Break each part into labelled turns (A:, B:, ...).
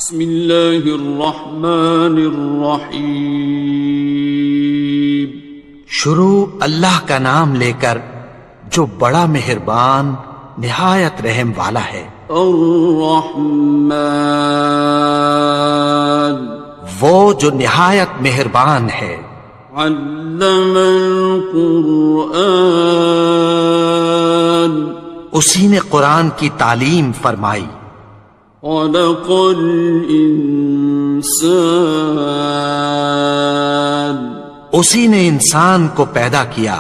A: بسم اللہ الرحمن الرحیم.
B: شروع اللہ کا نام لے کر جو بڑا مہربان نہایت رحم والا ہے.
A: الرحمن
B: وہ جو نہایت مہربان ہے.
A: علم القرآن
B: اسی نے قرآن کی تعلیم فرمائی.
A: خلق الانسان
B: اسی نے انسان کو پیدا کیا.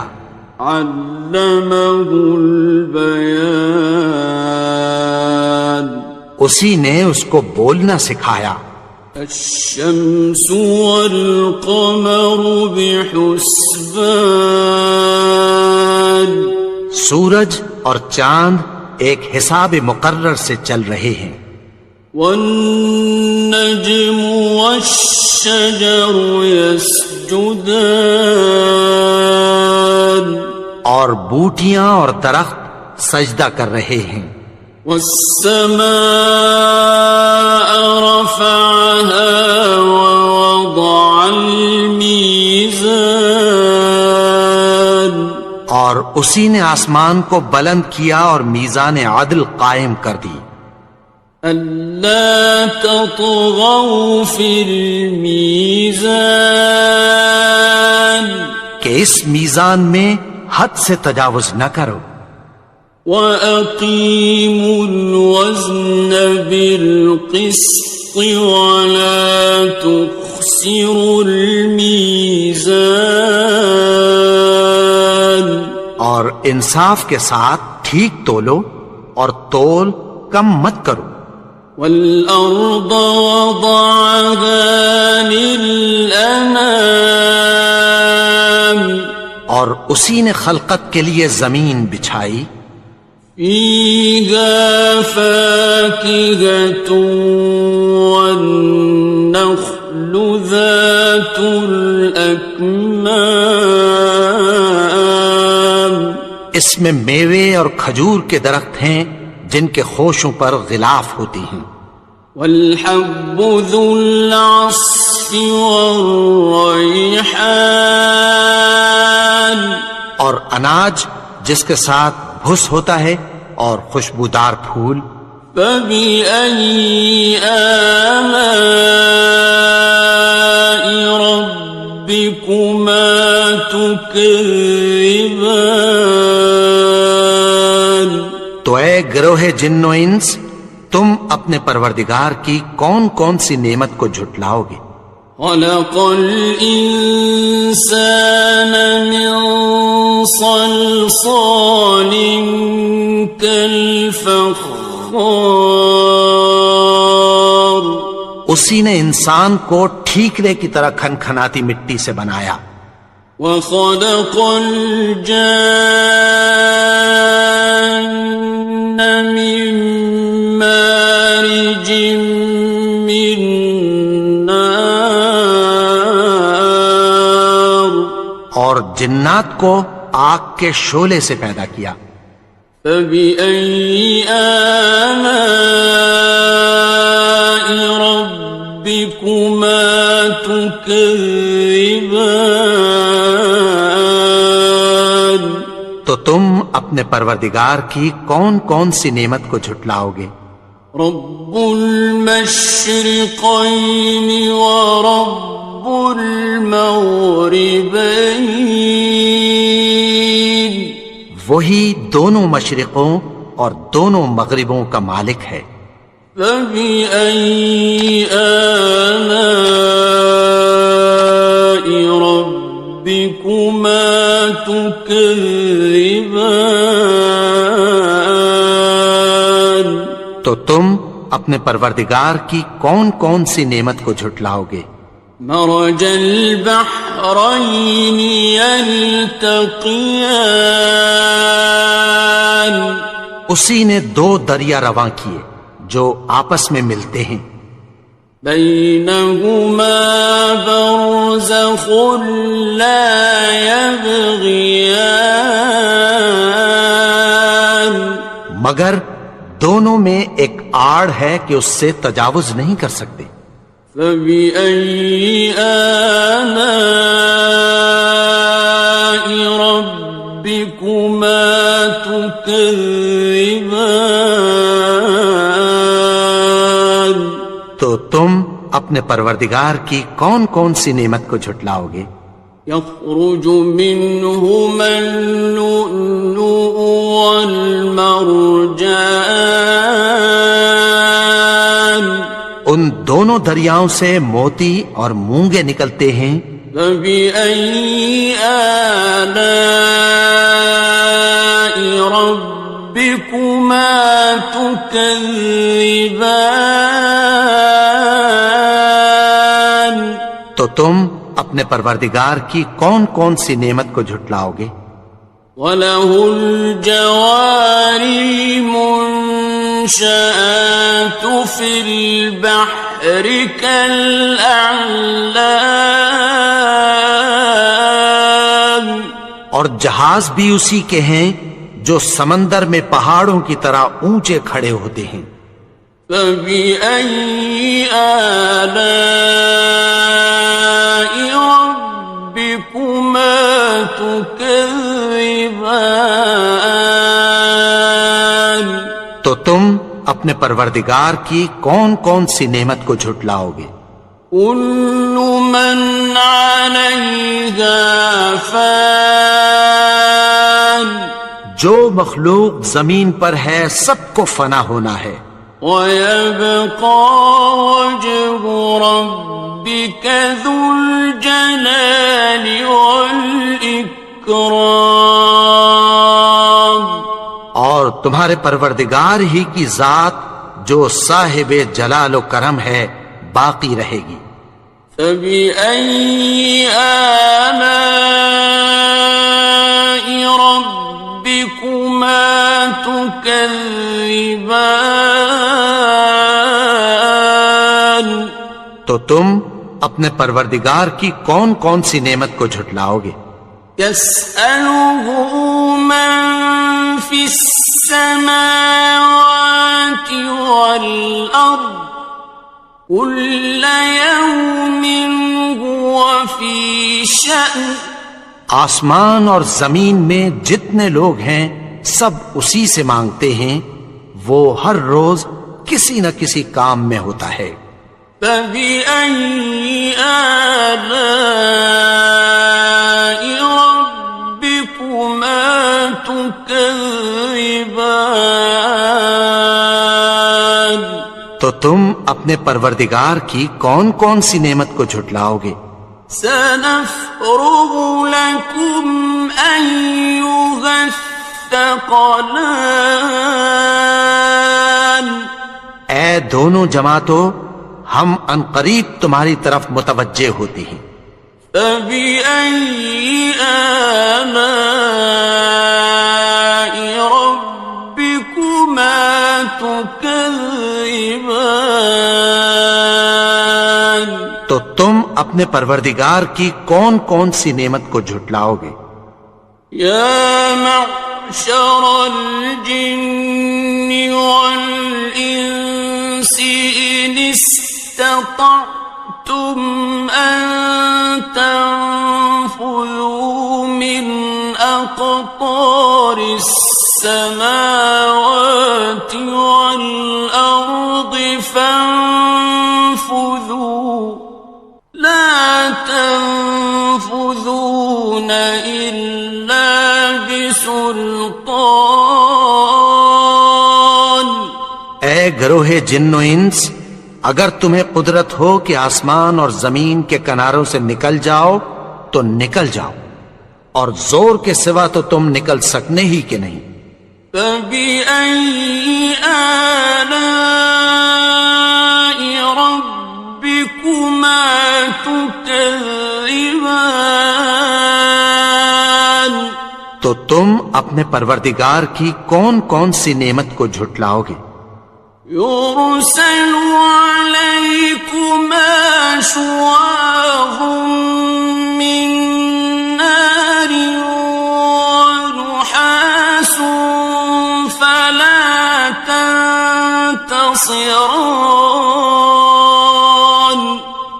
A: علمہ البیان
B: اسی نے اس کو بولنا سکھایا.
A: الشمس والقمر بحسبان
B: سورج اور چاند ایک حساب مقرر سے چل رہے ہیں.
A: والنجم والشجر يسجدان
B: اور بوٹیاں اور درخت سجدہ کر رہے ہیں.
A: والسماء رفعها ووضع الميزان
B: اور اسی نے آسمان کو بلند کیا اور میزان عدل قائم کر دی.
A: ألا تطغوا في الميزان
B: کہ اس میزان میں حد سے تجاوز نہ کرو.
A: وَأَقِيمُوا الْوَزْنَ بِالْقِسْطِ وَلَا تُخْسِرُوا الْمِيزَانَ
B: اور انصاف کے ساتھ ٹھیک تولو اور تول کم مت کرو.
A: وَالْأَرْضَ وَضَعَهَا لِلْأَنَامِ
B: اور اسی نے خلقت کے لیے زمین بچھائی.
A: فِيهَا فَاكِهَةٌ وَالنَّخْلُ ذَاتُ الْأَكْمَامِ
B: اس میں میوے اور کھجور کے درخت ہیں جن کے خوشوں پر غلاف ہوتی ہیں.
A: وَالْحَبُّ ذُو الْعَصْفِ وَالرَّيْحَانِ
B: اور اناج جس کے ساتھ بھس ہوتا ہے اور خوشبودار پھول.
A: فَبِأَيِّ آلَاءِ رَبِّكُمَا تُكَذِّبَانِ
B: تو اے گروہ جن و انس تم اپنے پروردگار کی کون کون سی نعمت کو جھٹلاؤ گے.
A: خَلَقَ الْإِنسَانَ مِنْ صَلْصَالٍ كَالْفَخَّارِ
B: اسی نے انسان کو ٹھیکرے کی طرح کھنکھناتی مٹی سے بنایا.
A: وَخَلَقَ الْجَانَّ مِن مَّارِجٍ مِّن نَّارٍ
B: اور جنات کو آگ کے شعلے سے پیدا کیا.
A: فَبِأَيِّ آلَاءِ رَبِّكُمَا تُكَذِّبَانِ
B: تو تم اپنے پروردگار کی کون کون سی نعمت کو جھٹلاؤ گے.
A: رب المشرقین ورب المغربین
B: وہی دونوں مشرقوں اور دونوں مغربوں کا مالک ہے.
A: فَبِأَيِّ آلَاءِ رَبِّكُمَا تُكَذِّبَانِ
B: تو تم اپنے پروردگار کی کون کون سی نعمت کو جھٹلاؤ گے.
A: مرج البحرین یلتقیان
B: اسی نے دو دریا رواں کیے جو آپس میں ملتے ہیں.
A: بینہما برزخ لا یبغیان
B: مگر دونوں میں ایک آڑ ہے کہ اس سے تجاوز نہیں کر سکتے۔
A: فبأي آلاء ربكما تكذبان؟
B: تو تم اپنے پروردگار کی کون کون سی نعمت کو جھٹلاؤ گے؟
A: يخرج منهما اللؤلؤ والمرجان،
B: ان دونوں دریاؤں سے موتی اور مونگے نکلتے ہیں۔
A: فبأي آلاء ربكما تكذبان؟
B: تو تم اپنے پروردگار کی کون کون سی نعمت کو جھٹلاؤ گے؟
A: وَلَهُ الْجَوَارِ الْمُنشَآتُ فِي الْبَحْرِ كَالْأَعْلَامِ،
B: اور جہاز بھی اسی کے ہیں جو سمندر میں پہاڑوں کی طرح اونچے کھڑے ہوتے ہیں۔
A: فَبِأَيِّ آلَاءِ رَبِّكُمَا تُكَذِّبَانِ؟
B: تو تم اپنے پروردگار کی کون کون سی نعمت کو جھٹلاؤ گے؟
A: كُلُّ مَنْ عَلَيْهَا فَانٍ،
B: جو مخلوق زمین پر ہے سب کو فنا ہونا ہے۔
A: وَيَبْقَى وَجْهُ رَبِّكَ ذُو الْجَلَالِ وَالْإِكْرَامِ،
B: اور تمہارے پروردگار ہی کی ذات جو صاحب جلال و کرم ہے باقی رہے گی۔
A: فَبِأَيِّ آلَاءِ رَبِّكُمَا تُكَذِّبَانِ؟
B: تو تم اپنے پروردگار کی کون کون سی نعمت کو جھٹلاؤ گے؟
A: يَسْأَلُهُ مَن فِي السَّمَاوَاتِ وَالْأَرْضِ كُلَّ يَوْمٍ هُوَ فِي شَأْنٍ،
B: آسمان اور زمین میں جتنے لوگ ہیں سب اسی سے مانگتے ہیں، وہ ہر روز کسی نہ کسی کام میں ہوتا ہے۔
A: فَبِأَيِّ آلَاءِ رَبِّكُمَا تُكَذِّبَانِ؟
B: تو تم اپنے پروردگار کی کون کون سی نعمت کو جھٹلاؤ گے؟
A: سَنَفْرُغُ لَكُمْ أَيُّهَ الثَّقَلَانِ،
B: اے دونوں جماعتوں، ہم عنقریب تمہاری طرف متوجہ ہوتے ہیں۔
A: فَبِأَيِّ آلَاءِ رَبِّكُمَا تُكَذِّبَانِ؟
B: تو تم اپنے پروردگار کی کون کون سی نعمت کو جھٹلاؤ گے؟
A: يَا مَعْشَرَ الْجِنِّ وَالْإِنسِ إِنِ اسْتَطَعْتُمْ أَن تَنفُذُوا مِنْ أَقْطَارِ السَّمَاوَاتِ وَالْأَرْضِ فَانفُذُوا لَا تَنفُذُونَ إِلَّا بِسُلْطَانٍ۔
B: اے گروہ جن و انس، اگر تمہیں قدرت ہو کہ آسمان اور زمین کے کناروں سے نکل جاؤ تو نکل جاؤ، اور زور کے سوا تو تم نکل سکنے ہی کہ نہیں۔
A: فَبِأَيِّ آلَاءِ رَبِّكُمَا تُكَذِّبَانِ؟
B: تو تم اپنے پروردگار کی کون کون سی نعمت کو جھٹلاؤ گے؟
A: يُرْسَلُ عَلَيْكُمَا شُوَاظٌ مِّن نَّارٍ وَنُحَاسٌ فَلَا تَنتَصِرَانِ؟ خاسران.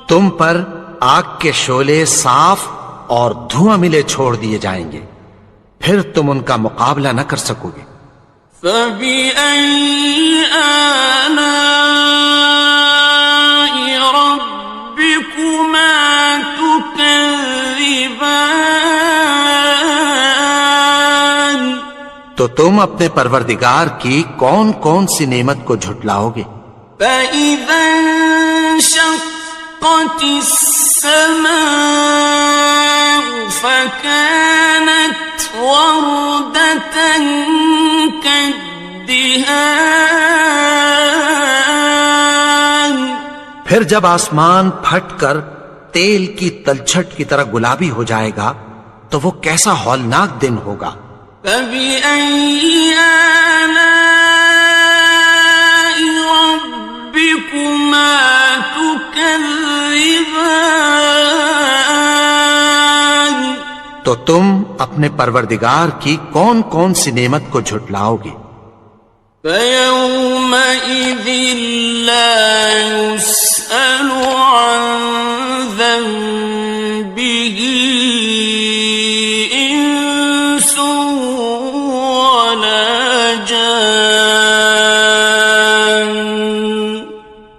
B: تم پر آگ کے شعلے صاف اور دھواں ملے چھوڑ دیے جائیں گے، پھر تم ان کا مقابلہ نہ کر سکو گے۔
A: فَبِأَيِّ آلَاءِ رَبِّكُمَا تُكَذِّبَانِ.
B: تو تم اپنے پروردگار کی کون کون سی نعمت کو جھٹلاؤ گے؟
A: فَإِذَا انشَقَّتِ السَّمَاءُ فَكَانَتْ وَرْدَةً كَالدِّهَانِ.
B: پھر جب آسمان پھٹ کر تیل کی تلچھٹ کی طرح گلابی ہو جائے گا تو وہ کیسا ہولناک دن ہوگا۔
A: فَبِأَيِّ آلَاءِ رَبِّكُمَا تُكَذِّبَانِ.
B: تو تم اپنے پروردگار کی کون کون سی نعمت کو جھٹلاؤ گے؟
A: فَيَوْمَئِذٍ لَا يُسْأَلُ عَنْ ذَنبِهِ إِنسٌ وَلَا جَانٌ.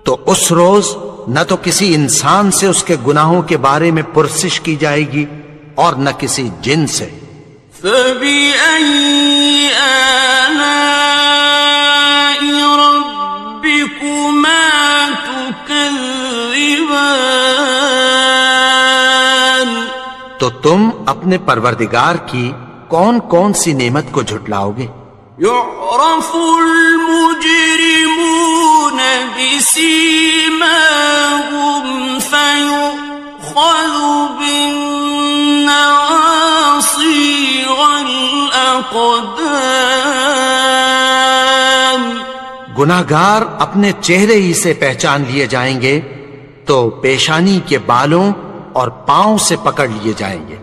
B: تو اس روز نہ تو کسی انسان سے اس کے گناہوں کے بارے میں پرسش کی جائے گی اور نہ کسی جن سے۔
A: فَبِأَيِّ آلَاءِ رَبِّكُمَا تُكَذِّبَانِ.
B: تو تم اپنے پروردگار کی کون کون سی نعمت کو جھٹلاؤ گے؟
A: يُعْرَفُ الْمُجْرِمُونَ بِسِيمَاهُمْ فَيُؤْخَذُ بِالنَّوَاصِي وَالْأَقْدَامِ.
B: گناہگار اپنے چہرے ہی سے پہچان لیے جائیں گے تو پیشانی کے بالوں اور پاؤں سے پکڑ لیے جائیں گے۔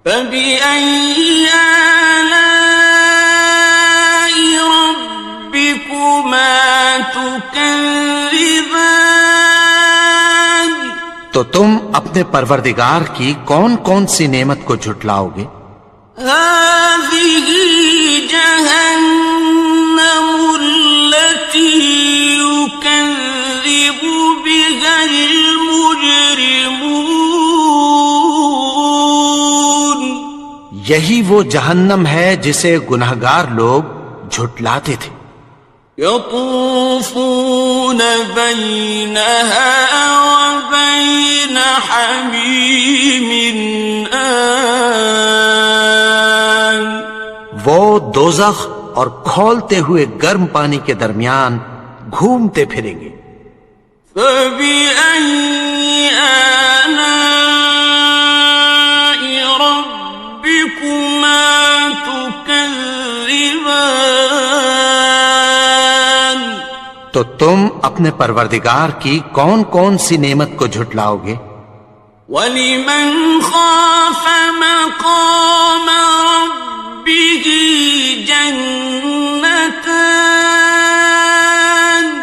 A: فَبِأَيِّ آلَاءِ رَبِّكُمَا تُكَذِّبَانِ.
B: تو تم اپنے پروردگار کی کون کون سی نعمت کو جھٹلاؤ گے؟
A: هَٰذِهِ جَهَنَّمُ الَّتِي يُكَذِّبُ بِهَا الْمُجْرِمُونَ.
B: یہی وہ جہنم ہے جسے گناہگار لوگ جھٹلاتے تھے۔
A: يَطُوفُونَ بَيْنَهَا وَبَيْنَ حَمِيمٍ آنٍ.
B: وہ دوزخ اور کھولتے ہوئے گرم پانی کے درمیان گھومتے پھریں گے۔
A: فَبِأَيِّ آلَاءِ رَبِّكُمَا تُكَذِّبَانِ.
B: تو تم اپنے پروردگار کی کون کون سی نعمت کو جھٹلاؤ گے؟
A: وَلِمَنْ خَافَ مَقَامَ رَبِّهِ جَنَّتَانِ.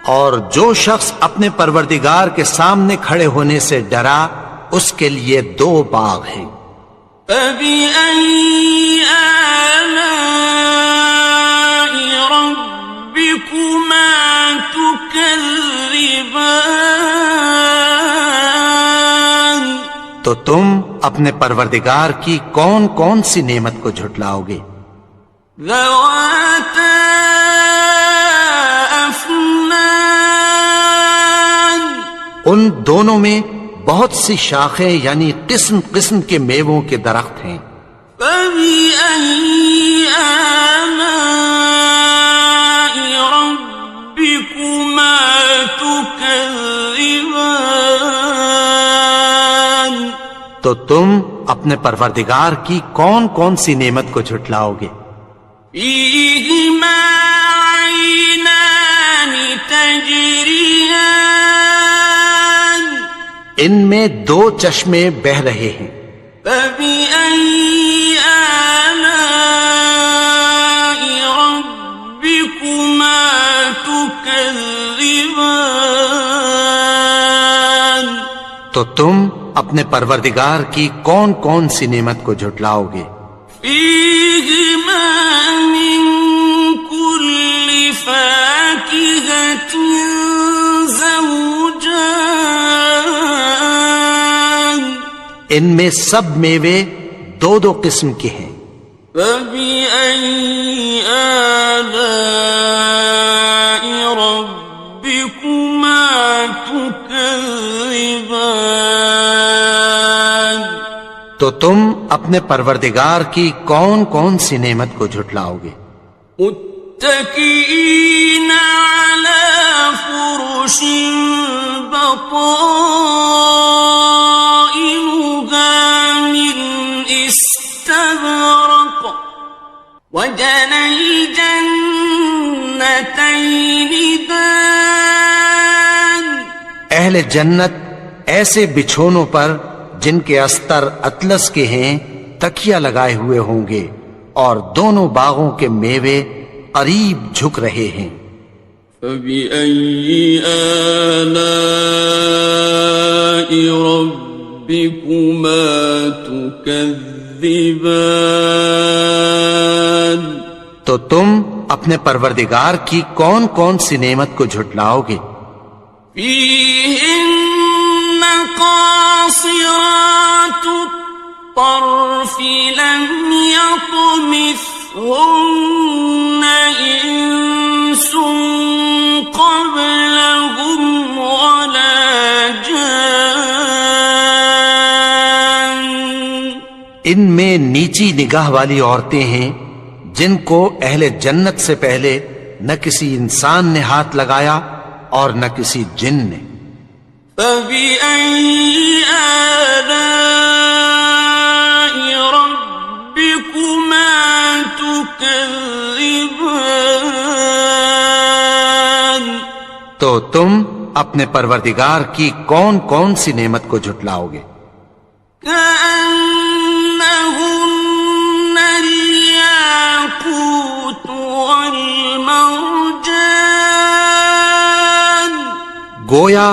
B: اور جو شخص اپنے پروردگار کے سامنے کھڑے ہونے سے ڈرا اس کے لیے 2 باغ ہیں۔
A: فَبِأَيِّ آلَاءِ رَبِّكُمَا تُكَذِّبَانِ.
B: تو تم اپنے پروردگار کی کون کون سی نعمت کو جھٹلاؤ گے؟
A: ذَوَاتَا أَفْنَانٍ.
B: ان دونوں میں بہت سی شاخیں یعنی قسم قسم کے میووں کے درخت ہیں۔
A: فَبِأَيِّ آلَاءِ رَبِّكُمَا تُكَذِّبَانِ.
B: تو تم اپنے پروردگار کی کون کون سی نعمت کو جھٹلاؤ گے؟
A: فِيهِمَا عَيْنَانِ تَجْرِيَانِ.
B: ان میں 2 چشمے بہہ رہے ہیں۔
A: فَبِأَيِّ آلَاءِ رَبِّكُمَا تُكَذِّبَانِ. تكذبان
B: تو تم اپنے پروردگار کی کون کون سی نعمت کو جھٹلاؤ گے؟
A: فيهما من كل فاكهة زوجان
B: ان میں سب میوے دو دو قسم کے ہیں۔
A: فبأي آلاء ربكما تكذبان
B: تو تم اپنے پروردگار کی کون کون سی نعمت کو جھٹلاؤ گے؟
A: متكئين على فرش بطائنها من استبرق وجنى الجنتين دان
B: اہل جنت ایسے بچھونوں پر جن کے استر اطلس کے ہیں تکیہ لگائے ہوئے ہوں گے، اور دونوں باغوں کے میوے قریب جھک رہے ہیں۔
A: فبأي آلاء ربكما تكذبان
B: تو تم اپنے پروردگار کی کون کون سی نعمت کو جھٹلاؤ گے؟
A: فيهن قاصرات الطرف لم يطمثهن إنس قبلهم ولا جان
B: ان میں نیچی نگاہ والی عورتیں ہیں جن کو اہل جنت سے پہلے نہ کسی انسان نے ہاتھ لگایا اور نہ کسی جن نے۔
A: فبأي آلاء ربكما تكذبان
B: تو تم اپنے پروردگار کی کون کون سی نعمت کو جھٹلاؤ گے؟
A: كأنهن الياقوت والمرجان
B: گویا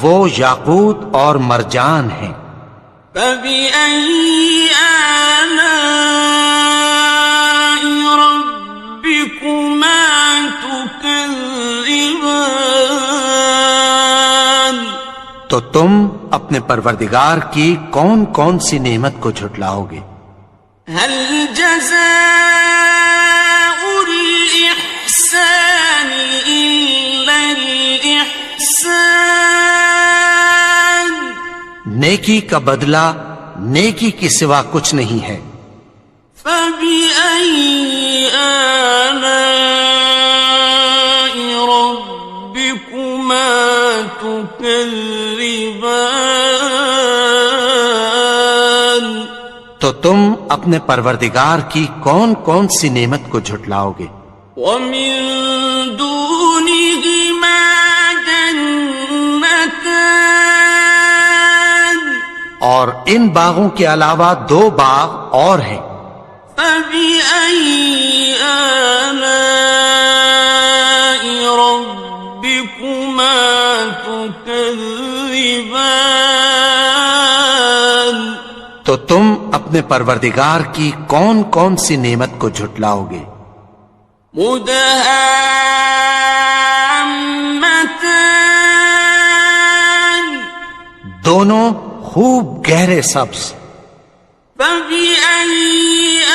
B: وہ یاقوت اور مرجان ہیں۔
A: فبأي آلاء ربكما تكذبان
B: تو تم اپنے پروردگار کی کون کون سی نعمت کو جھٹلاؤ گے؟
A: هل جزاء الإحسان إلا الإحسان
B: نیکی کا بدلہ نیکی کے سوا کچھ نہیں ہے۔
A: فبأي آلاء ربكما تكذبان
B: تو تم اپنے پروردگار کی کون کون سی نعمت کو جھٹلاؤ گے؟
A: ومن دونهما جنتان
B: اور ان باغوں کے علاوہ دو باغ اور ہیں۔
A: فبأي آلاء ربكما تكذبان
B: تو تم اپنے پروردگار کی کون کون سی نعمت کو جھٹلاؤ گے؟
A: مدهامتان
B: دونوں خوب گہرے سبز۔
A: فبأي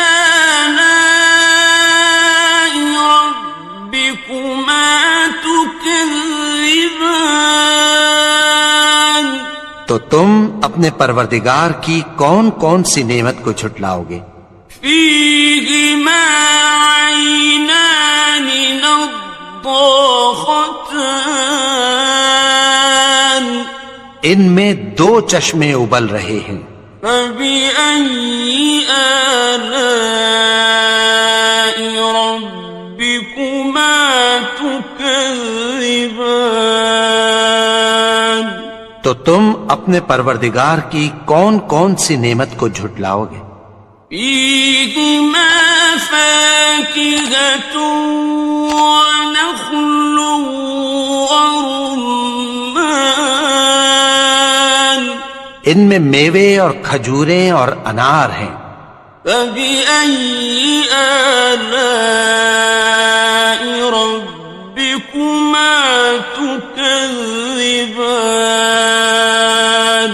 A: آلاء ربكما تكذبان
B: تو تم اپنے پروردگار کی کون کون سی نعمت کو جھٹلاؤ گے؟
A: فيهما عينان نضاختان
B: ان میں دو چشمے ابل رہے ہیں۔
A: فبأي آلاء ربكما تكذبان
B: تو تم اپنے پروردگار کی کون کون سی نعمت کو جھٹلاؤ گے؟
A: فيهما فاكهة ونخل ورمان
B: ان میں میوے اور کھجوریں اور انار ہیں.
A: فبأي آلاء ربكما تكذبان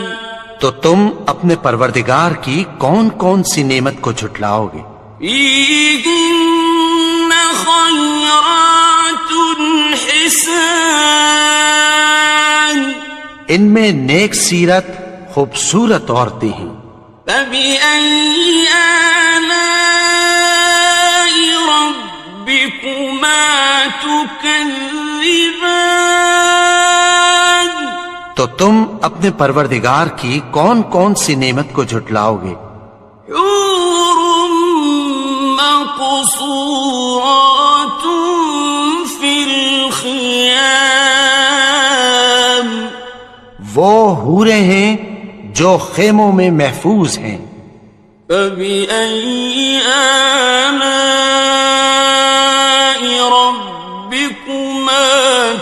B: تو تم اپنے پروردگار کی کون کون سی نعمت کو جھٹلاؤ گے؟
A: فيهن خيرات حسان
B: ان میں نیک سیرت خوبصورت عورتیں ہیں.
A: فبأي آلاء ربكما تكذبان
B: تو تم اپنے پروردگار کی کون کون سی نعمت کو جھٹلاؤ گے؟
A: حور مقصورات في الخيام
B: وہ حوریں ہیں جو خیموں میں محفوظ ہیں.
A: فبأي آلاء ربكما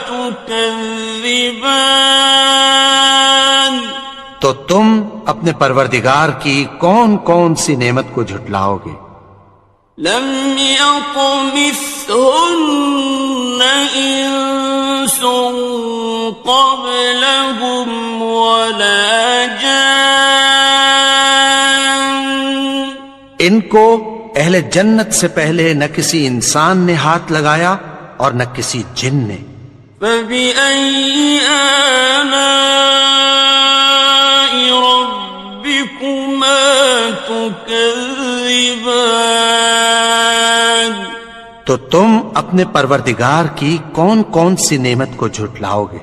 A: تكذبان
B: تو تم اپنے پروردگار کی کون کون سی نعمت کو جھٹلاؤ گے؟
A: لم يطمثهن إنس قبلهم ولا جان
B: ان کو اہل جنت سے پہلے نہ کسی انسان نے ہاتھ لگایا اور نہ کسی جن نے.
A: فبأي آلاء ربكما تكذبان
B: تو تم اپنے پروردگار کی کون کون سی نعمت کو جھٹلاؤ گے؟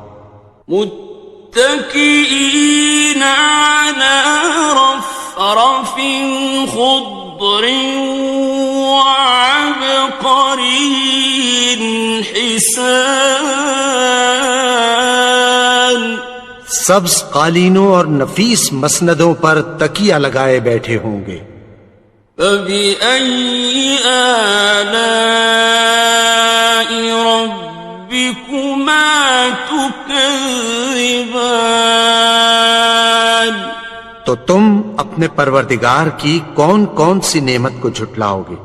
A: متكئين على رفرف خضر وعبقري حسان
B: سبز قالینوں اور نفیس مسندوں پر تکیہ لگائے بیٹھے ہوں گے.
A: فبأي آلاء ربكما تكذبان
B: تو تم اپنے پروردگار کی کون کون سی نعمت کو جھٹلاؤ گے؟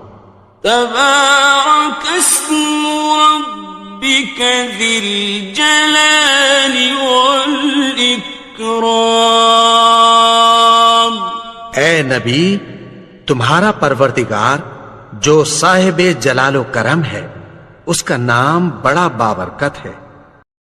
A: تبارك اسم ربك ذي الجلال والإكرام
B: اے نبی، تمہارا پروردگار جو صاحب جلال و کرم ہے، اس کا نام بڑا بابرکت ہے.